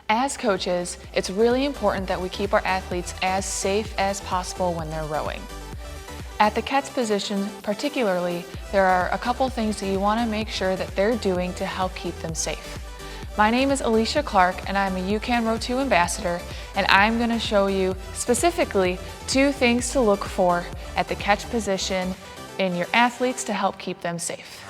As coaches, it's really important that we keep our athletes as safe as possible when they're rowing. At the catch position particularly, there are a couple things that you want to make sure that they're doing to help keep them safe. My name is Alicia Clark and I'm a UCAN Row 2 ambassador, and I'm going to show you specifically 2 things to look for at the catch position in your athletes to help keep them safe.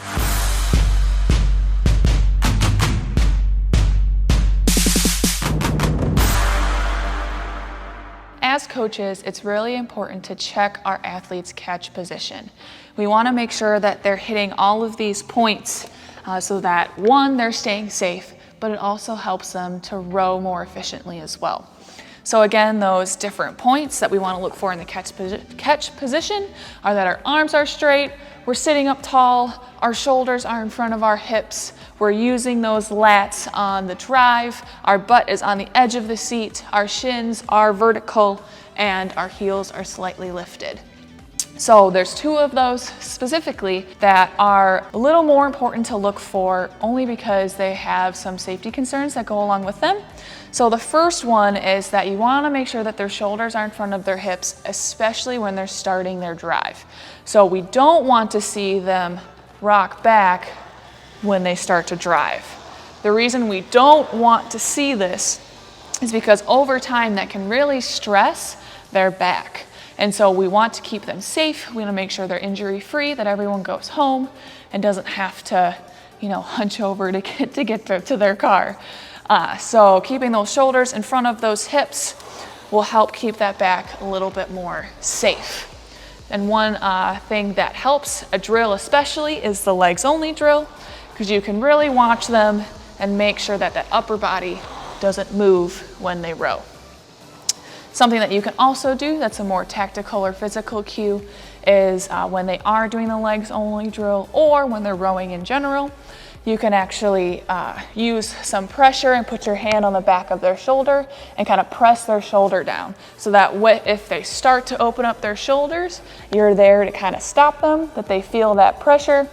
As coaches, it's really important to check our athletes' catch position. We want to make sure that they're hitting all of these points so that, one, they're staying safe, but it also helps them to row more efficiently as well. So again, those different points that we want to look for in the catch position are that our arms are straight, we're sitting up tall, our shoulders are in front of our hips, we're using those lats on the drive, our butt is on the edge of the seat, our shins are vertical, and our heels are slightly lifted. So there's 2 of those specifically that are a little more important to look for only because they have some safety concerns that go along with them. So the first one is that you want to make sure that their shoulders are in front of their hips, especially when they're starting their drive. So we don't want to see them rock back when they start to drive. The reason we don't want to see this is because over time that can really stress their back. And so we want to keep them safe. We want to make sure they're injury-free, that everyone goes home and doesn't have to, hunch over to get to their car. So keeping those shoulders in front of those hips will help keep that back a little bit more safe. And one thing that helps, a drill especially, is the legs only drill, because you can really watch them and make sure that that upper body doesn't move when they row. Something that you can also do that's a more tactical or physical cue is when they are doing the legs only drill or when they're rowing in general, you can actually use some pressure and put your hand on the back of their shoulder and kind of press their shoulder down. So that if they start to open up their shoulders, you're there to kind of stop them, that they feel that pressure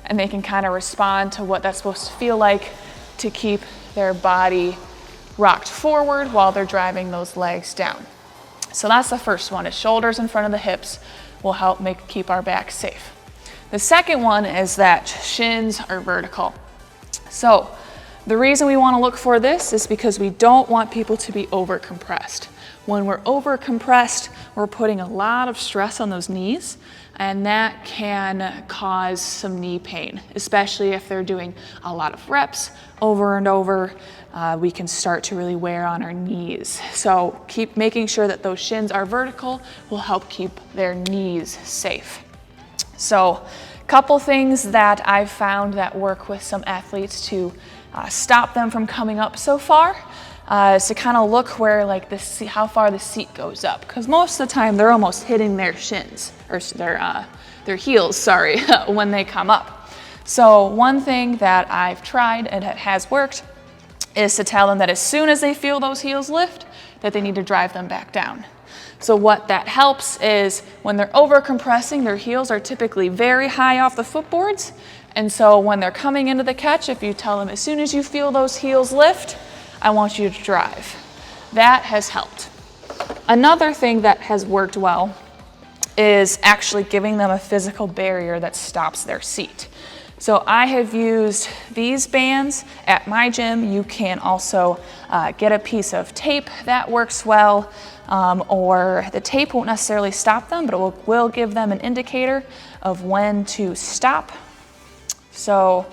and they can kind of respond to what that's supposed to feel like to keep their body rocked forward while they're driving those legs down. So that's the first one, is shoulders in front of the hips will help keep our back safe. The second one is that shins are vertical. So the reason we want to look for this is because we don't want people to be over compressed. When we're over compressed, we're putting a lot of stress on those knees, and that can cause some knee pain, especially if they're doing a lot of reps over and over. We can start to really wear on our knees. So keep making sure that those shins are vertical will help keep their knees safe. So a couple things that I've found that work with some athletes to stop them from coming up so far is to kind of look where how far the seat goes up, because most of the time they're almost hitting their shins or their heels, when they come up. So one thing that I've tried and it has worked is to tell them that as soon as they feel those heels lift, that they need to drive them back down. So what that helps is when they're over compressing, their heels are typically very high off the footboards. And so when they're coming into the catch, if you tell them as soon as you feel those heels lift, I want you to drive. That has helped. Another thing that has worked well is actually giving them a physical barrier that stops their seat. So I have used these bands at my gym. You can also get a piece of tape that works well, or the tape won't necessarily stop them, but it will give them an indicator of when to stop. So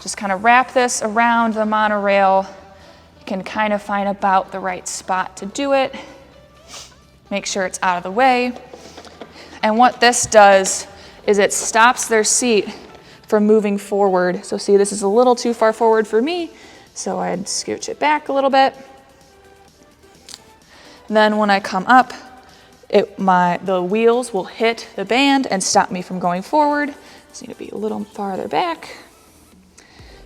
just kind of wrap this around the monorail. You can kind of find about the right spot to do it. Make sure it's out of the way. And what this does is it stops their seat from moving forward. So see, this is a little too far forward for me, so I'd scooch it back a little bit. Then when I come up, the wheels will hit the band and stop me from going forward. Just need to be a little farther back.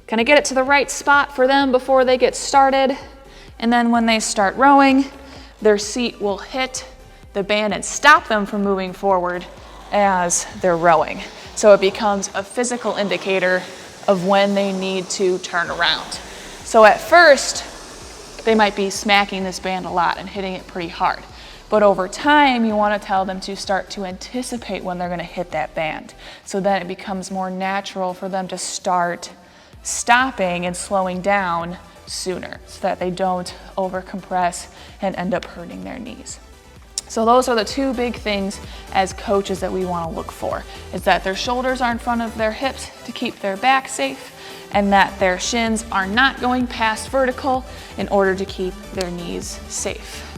Kind of get it to the right spot for them before they get started. And then when they start rowing, their seat will hit the band and stop them from moving forward as they're rowing. So it becomes a physical indicator of when they need to turn around. So at first, they might be smacking this band a lot and hitting it pretty hard. But over time, you want to tell them to start to anticipate when they're going to hit that band. So then it becomes more natural for them to start stopping and slowing down sooner so that they don't overcompress and end up hurting their knees. So those are the two big things as coaches that we want to look for, is that their shoulders are in front of their hips to keep their back safe, and that their shins are not going past vertical in order to keep their knees safe.